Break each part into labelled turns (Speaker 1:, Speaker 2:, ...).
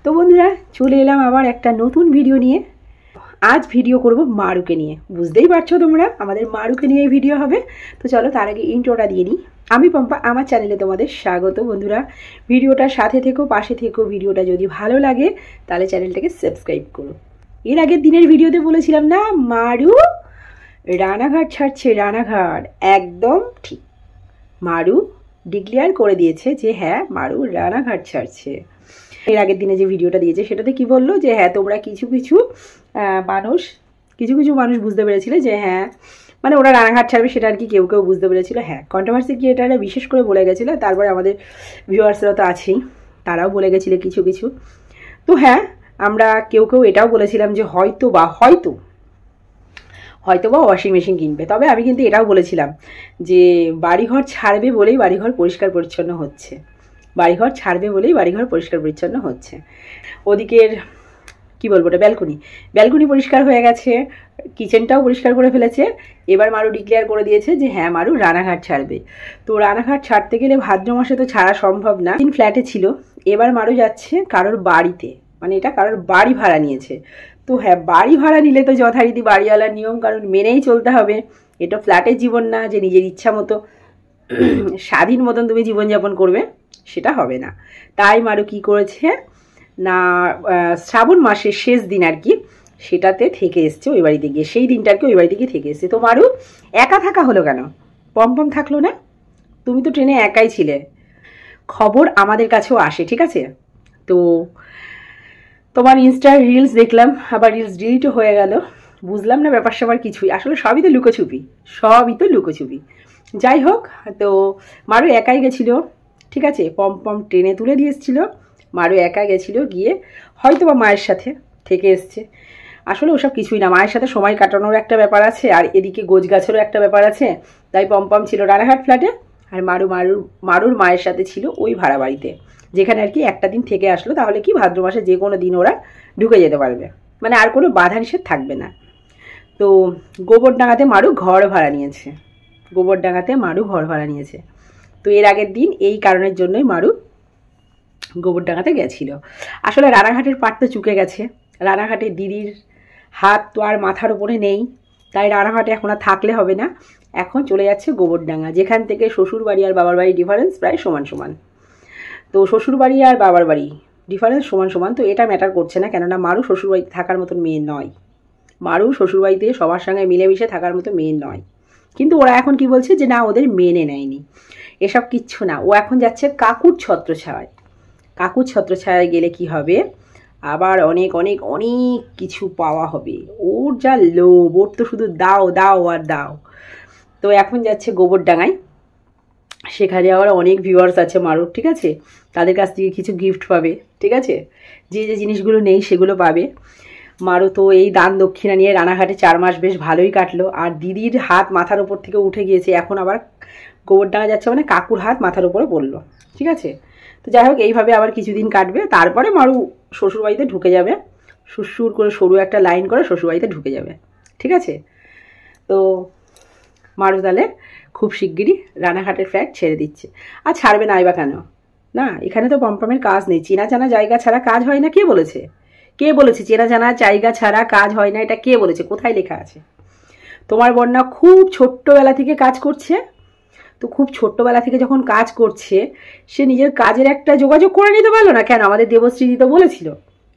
Speaker 1: তো বন্ধুরা চলে এলাম আবার একটা নতুন ভিডিও নিয়ে। আজ ভিডিও করব মারুকে নিয়ে। বুঝতেই পারছো তোমরা আমাদের মারুকে নিয়ে ভিডিও হবে। তো চলো তার আগে ইন্ট্রোটা দিয়ে নিই। আমি পম্পা, আমার চ্যানেলে তোমাদের স্বাগত। বন্ধুরা ভিডিওটার সাথে থেকো, পাশে থেকো। ভিডিওটা যদি ভালো লাগে তাহলে চ্যানেলটাকে সাবস্ক্রাইব করো। এর আগের দিনের ভিডিওতে বলেছিলাম না মারু রানাঘাট ছাড়ছে, রানাঘাট একদম ঠিক। মারু ডিক্লেয়ার করে দিয়েছে যে হ্যাঁ মারু রানাঘাট ছাড়ছে। এর আগের দিনে যে ভিডিওটা দিয়েছে সেটাতে কি বললো যে হ্যাঁ তোমরা কিছু কিছু মানুষ বুঝতে পেরেছিলে যে হ্যাঁ মানে ওরা রানাঘাট ছাড়বে, সেটা আর কি কেউ কেউ বুঝতে পেরেছিল। হ্যাঁ কন্ট্রোভার্সি ক্রিয়েটাররা বিশেষ করে বলে গেছিলো, তারপরে আমাদের ভিউয়ার্সরা তো আছেই, তারাও বলে গেছিলো কিছু কিছু। তো হ্যাঁ আমরা কেউ কেউ এটাও বলেছিলাম যে হয়তো বা ওয়াশিং মেশিন কিনবে। তবে আমি কিন্তু এটাও বলেছিলাম যে বাড়িঘর ছাড়বে বলেই বাড়িঘর পরিষ্কার পরিচ্ছন্ন হচ্ছে, বাড়িঘর ছাড়বে বলেই বাড়িঘর পরিষ্কার পরিচ্ছন্ন হচ্ছে। ওদিকের কি বলবো ওটা ব্যালকনি পরিষ্কার হয়ে গেছে, কিচেনটাও পরিষ্কার করে ফেলেছে। এবার মারু ডিক্লেয়ার করে দিয়েছে যে হ্যাঁ মারু রানাঘাট ছাড়বে। তো রানাঘাট ছাড়তে গেলে ভাদ্র মাসে তো ছাড়া সম্ভব না, ফ্ল্যাটে ছিল। এবার মারু যাচ্ছে কারোর বাড়িতে, মানে এটা কারোর বাড়ি ভাড়া নিয়েছে। তো হ্যাঁ বাড়ি ভাড়া নিলে তো যথারীতি বাড়িওয়ালার নিয়ম কারণ মেনেই চলতে হবে। এটা ফ্ল্যাটের জীবন না যে নিজের ইচ্ছা মতো স্বাধীন মতন তুমি জীবনযাপন করবে, সেটা হবে না। তাই মারু কি করেছে না শ্রাবণ মাসের শেষ দিন আর কি, সেটাতে থেকে এসছে ওই বাড়িতে গিয়ে, সেই দিনটা আর কি ওই বাড়িতে গিয়ে থেকে এসছে। তো মারু একা থাকা হলো কেন? পম থাকলো না? তুমি তো ট্রেনে একাই ছিলে। খবর আমাদের কাছেও আসে, ঠিক আছে? তো তোমার ইনস্টার রিলস দেখলাম, আবার রিলস ডিলিটও হয়ে গেল। বুঝলাম না ব্যাপার স্যাপার কিছুই, আসলে সবই তো লুকোছুপি। যাই হোক, তো মারু একাই গেছিলো, ঠিক আছে? পম ট্রেনে তুলে দিয়ে এসেছিলো, মারু একা গেছিলো, গিয়ে হয়তো বা মায়ের সাথে থেকে এসছে। আসলে ওসব কিছুই না, মায়ের সাথে সময় কাটানোর একটা ব্যাপার আছে, আর এদিকে গোছগাছেরও একটা ব্যাপার আছে। তাই পম ছিল রানাঘাট ফ্ল্যাটে, আর মারুর মায়ের সাথে ছিল ওই ভাড়া বাড়িতে, যেখানে আর কি একটা দিন থেকে আসলো। তাহলে কি ভাদ্র মাসে যে কোনো দিন ওরা ঢুকে যেতে পারবে, মানে আর কোনো বাধা নিষেধ থাকবে না। তো গোবরডাঙ্গাতে মারু ঘর ভাড়া নিয়েছে। তো এর আগের দিন এই কারণের জন্যই মারু গোবরডাঙ্গাতে গেছিল। আসলে রানাঘাটের পাট তো চুকে গেছে, রানাঘাটে দিদির হাত তো আর মাথার উপরে নেই, তাই রানাঘাটে এখন আর থাকলে হবে না, এখন চলে যাচ্ছে গোবরডাঙ্গা, যেখান থেকে শ্বশুর বাড়ি আর বাবার বাড়ি ডিফারেন্স প্রায় সমান। তো শ্বশুর বাড়ি আর বাবার বাড়ি ডিফারেন্স সমান। তো এটা ম্যাটার করছে না, কেননা মারু শ্বশুরবাড়িতে থাকার মতো মেয়ে নয়, মারু শ্বশুরবাড়িতে সবার সঙ্গে মিলেমিশে থাকার মতো মেয়ে নয়। কিন্তু ওরা এখন কি বলছে যে না ওদের মেনে নেয়নি, এসব কিচ্ছু না। ও এখন যাচ্ছে কাকুর ছত্রছায়ায় গেলে কি হবে, আবার অনেক অনেক অনেক কিছু পাওয়া হবে। ওর যা লোভ, ওর তো শুধু দাও আর দাও। তো এখন যাচ্ছে গোবরডাঙ্গায়, সেখানে আবার অনেক ভিউয়ার্স আছে মারুর, ঠিক আছে? তাদের কাছ থেকে কিছু গিফট পাবে, ঠিক আছে? যে জিনিসগুলো নেই সেগুলো পাবে। মারু তো এই দান দক্ষিণা নিয়ে রানাঘাটে 4 মাস বেশ ভালোই কাটলো, আর দিদির হাত মাথার উপর থেকে উঠে গিয়েছে, এখন আবার গোবরডাঙ্গা যাচ্ছে মানে কাকুর হাত মাথার উপরে পড়লো, ঠিক আছে? তো যাই হোক এইভাবে আবার কিছুদিন কাটবে, তারপরে মারু শ্বশুরবাড়িতে ঢুকে যাবে, সুর করে সরু একটা লাইন করে শ্বশুরবাড়িতে ঢুকে যাবে, ঠিক আছে? তো মারু তাহলে খুব শিগগিরই রানাঘাটের ফ্ল্যাট ছেড়ে দিচ্ছে। আর ছাড়বে না বা কেন? না এখানে তো পমপমের কাজ নেই, চেনা জানা জায়গা ছাড়া কাজ হয় না। কে বলেছে চেনা জানা জায়গা ছাড়া কাজ হয় না? এটা কে বলেছে? কোথায় লেখা আছে? তোমার বন্যা খুব ছোট্টবেলা থেকে কাজ করছে, তো খুব ছোট্টবেলা থেকে যখন কাজ করছে সে নিজের কাজের একটা যোগাযোগ করে নিতে পারলো না কেন? আমাদের দেবশ্রীদি তো বলেছিল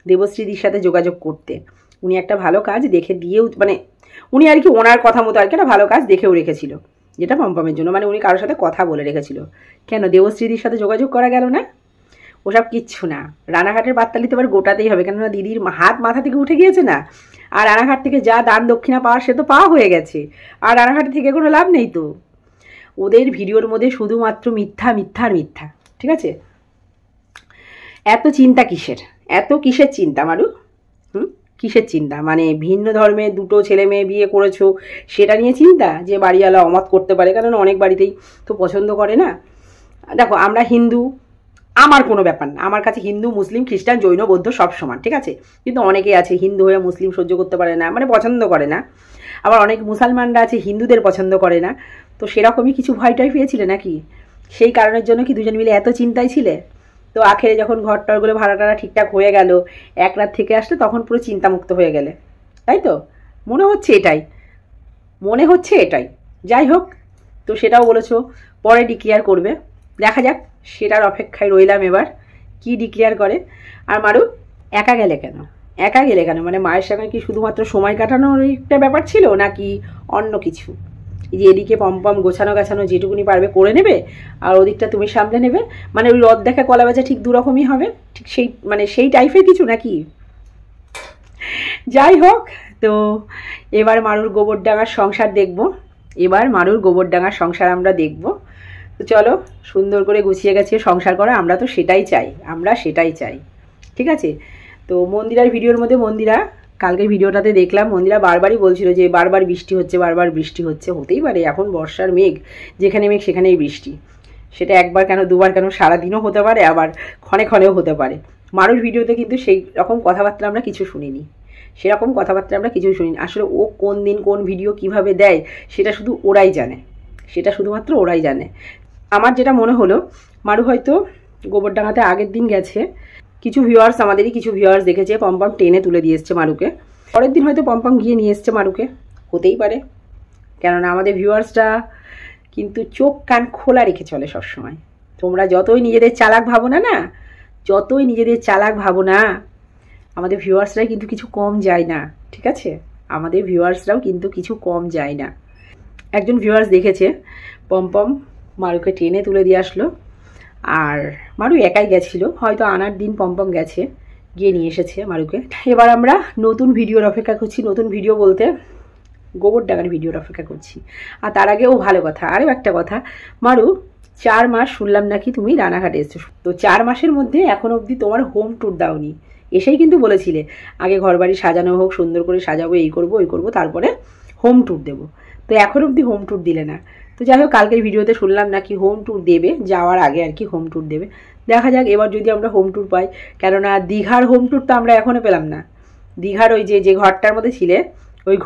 Speaker 1: দেবশ্রীদির সাথে যোগাযোগ করতে, উনি একটা ভালো কাজ দেখে দিয়েও, মানে উনি আর কি ওনার কথা মতো আর কি একটা ভালো কাজ দেখেও রেখেছিল, যেটা পমপমের জন্য, মানে উনি কারোর সাথে কথা বলে রেখেছিল। কেন দেবশ্রীদির সাথে যোগাযোগ করা গেল না? ওসব কিচ্ছু না, রানাঘাটের বার্তালি তো এবার গোটাতেই হবে, কেননা দিদির হাত মাথা থেকে উঠে গিয়েছে না, আর রানাঘাট থেকে যা দান দক্ষিণা পাওয়ার সে তো পাওয়া হয়ে গেছে, আর রানাঘাট থেকে কোনো লাভ নেই। তো ওদের ভিডিওর মধ্যে শুধুমাত্র মিথ্যা, ঠিক আছে? এত চিন্তা কিসের চিন্তা মারু? কিসের চিন্তা? মানে ভিন্ন ধর্মে 2 ছেলে মেয়ে বিয়ে করেছো সেটা নিয়ে চিন্তা, যে বাড়িওয়ালা অমত করতে পারে, কারণ অনেক বাড়িতেই তো পছন্দ করে না। দেখো আমরা হিন্দু, আমার কোনো ব্যাপার না, আমার কাছে হিন্দু মুসলিম খ্রিস্টান জৈন বৌদ্ধ সব সমান, ঠিক আছে? কিন্তু অনেকেই আছে হিন্দু হয়ে মুসলিম সহ্য করতে পারে না, মানে পছন্দ করে না। আবার অনেক মুসলমানরা আছে হিন্দুদের পছন্দ করে না। তো সেরকমই কিছু ভয় টয় পেয়েছিলে নাকি? সেই কারণের জন্য কি দুজন মিলে এত চিন্তায় ছিলে? তো আখেরে যখন ঘর টরগুলো ভাড়া টাড়া ঠিকঠাক হয়ে গেল, এক রাত থেকে আসলে তখন পুরো চিন্তামুক্ত হয়ে গেলে, তাই তো মনে হচ্ছে এটাই। যাই হোক, তো সেটাও বলেছো পরে ডিক্লেয়ার করবে, দেখা যাক, সেটার অপেক্ষায় রইলাম এবার কি ডিক্লেয়ার করে। আর মারু একা গেলে কেন মানে মায়ের সঙ্গে কি শুধুমাত্র সময় কাটানোর একটা ব্যাপার ছিল নাকি অন্য কিছু? এই যে এদিকে পম্পম গোছানো গাছানো যেটুকুনি পারবে করে নেবে, আর ওদিকটা তুমি সামলে নেবে, মানে ওই রদ দেখা কলা বেচা ঠিক দুরকমই হবে, ঠিক সেই টাইপের কিছু নাকি? যাই হোক, তো এবার মারুর গোবরডাঙ্গার সংসার আমরা দেখব। তো চলো, সুন্দর করে গুছিয়ে গেছে সংসার করা, আমরা সেটাই চাই। ঠিক আছে, তো মন্দিরার ভিডিওর মধ্যে কালকে ভিডিওটাতে দেখলাম মন্দিরা বারবারই বলছিল যে বারবার বৃষ্টি হচ্ছে, হতেই পারে, এখন বর্ষার মেঘ, যেখানে মেঘ সেখানেই বৃষ্টি, সেটা একবার কেন দুবার কেন, সারাদিনও হতে পারে, আবার ক্ষণে ক্ষণেও হতে পারে। মারুর ভিডিওতে কিন্তু সেই রকম কথাবার্তা আমরা কিছু শুনিনি, আসলে ও কোন দিন কোন ভিডিও কিভাবে দেয় সেটা শুধুমাত্র ওরাই জানে। আমার যেটা মনে হলো, মারু হয়তো গোবরডাঙ্গাতে আগের দিন গেছে, আমাদেরই কিছু ভিউয়ার্স দেখেছে পম্পম টেনে তুলে দিয়ে এসছে মারুকে, পরের দিন হয়তো পম্পম গিয়ে নিয়ে এসছে মারুকে, হতেই পারে, কেননা আমাদের ভিউয়ার্সরা কিন্তু চোখ কান খোলা রেখে চলে সবসময়। তোমরা যতই নিজেদের চালাক ভাবো না, আমাদের ভিউয়ার্সরাই কিন্তু কিছু কম যায় না, ঠিক আছে, আমাদের ভিউয়ার্সরাও কিন্তু কিছু কম যায় না। একজন ভিউয়ার্স দেখেছে পম্পম মারুকে টেনে তুলে দিয়ে আসলো, আর মারু একাই গেছিল, হয়তো আনার দিন পম্পম গেছে, গিয়ে নিয়ে এসেছে মারুকে। এবার আমরা নতুন ভিডিওর অপেক্ষা করছি, নতুন ভিডিও বলতে গোবরডাঙ্গার ভিডিওর অপেক্ষা করছি। আর তার আগেও ভালো কথা, আরও একটা কথা, মারু 4 মাস শুনলাম নাকি তুমি রানাঘাটে এসছো, তো 4 মাসের মধ্যে এখন অবধি তোমার হোম ট্যুর দাওনি। এসেই কিন্তু বলেছিলে আগে ঘরবাড়ি সাজানো হোক, সুন্দর করে সাজাবো, এই করবো ওই করবো, তারপরে হোম ট্যুর দেবো, তো এখন অবধি হোম ট্যুর দিলে না। তো যাই হোক, কালকের ভিডিওতে শুনলাম নাকি হোম ট্যুর দেবে, যাওয়ার আগে আর কি হোম ট্যুর দেবে, দেখা যাক এবার যদি আমরা হোম ট্যুর পাই, কেননা দীঘার হোম ট্যুর তো আমরা এখনও পেলাম না। দীঘার ওই যে ঘরটার মধ্যে ছিলে, ওই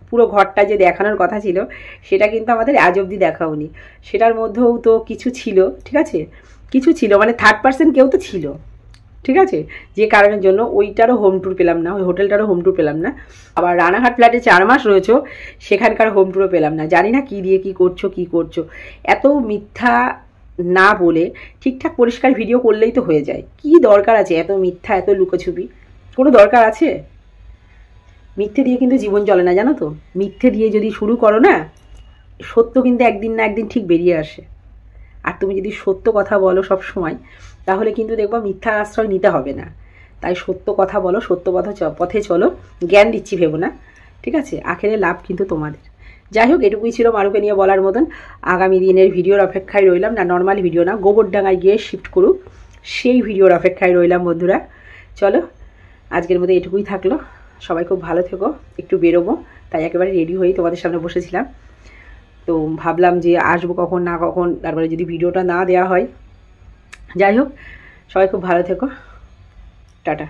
Speaker 1: পুরো ঘরটা যে দেখানোর কথা ছিল সেটা কিন্তু আমাদের আজ অবধি দেখাওনি। সেটার মধ্যেও তো কিছু ছিল, ঠিক আছে, কিছু ছিল, মানে থার্ড পার্সন কেউ তো ছিল, ঠিক আছে, যে কারণের জন্য ওইটারও হোম ট্যুর পেলাম না, ওই হোটেলটারও হোম ট্যুর পেলাম না। আবার রানাঘাট ফ্ল্যাটে 4 মাস রয়েছো, সেখানকার হোম ট্যুরও পেলাম না। জানি না কী দিয়ে কী করছো, এত মিথ্যা না বলে ঠিকঠাক পরিষ্কার ভিডিও করলেই তো হয়ে যায়। কি দরকার আছে এত মিথ্যা, এত লুকোছুপি, কোনো দরকার আছে? মিথ্যে দিয়ে কিন্তু জীবন চলে না, জানো তো, মিথ্যে দিয়ে যদি শুরু করো না, সত্য কিন্তু একদিন না একদিন ঠিক বেরিয়ে আসে। আর তুমি যদি সত্য কথা বলো সব সময়, তাহলে কিন্তু দেখবা মিথ্যার আশ্রয় নিতে হবে না। তাই সত্য কথা বলো, সত্য পথে চলো, জ্ঞান দিচ্ছি ভেবো না, ঠিক আছে, আখেরে লাভ কিন্তু তোমাদের। যাই হোক, এটুকুই ছিল মারুকে নিয়ে বলার মতন। আগামী দিনের ভিডিওর অপেক্ষায় রইলাম, না নর্মাল ভিডিও না, গোবরডাঙ্গায় গিয়ে শিফট করুক সেই ভিডিওর অপেক্ষায় রইলাম বন্ধুরা। চলো, আজকের মতো এটুকুই থাকলো, সবাই খুব ভালো থেকো। একটু বেরোবো, তাই একেবারে রেডি হয়েই তোমাদের সামনে বসেছিলাম, তো ভাবলাম যে আসবো কখন না কখন, তারপরে যদি ভিডিওটা না দেওয়া হয়। যাই হোক, সবাই খুব ভালো থেকো, টাটা।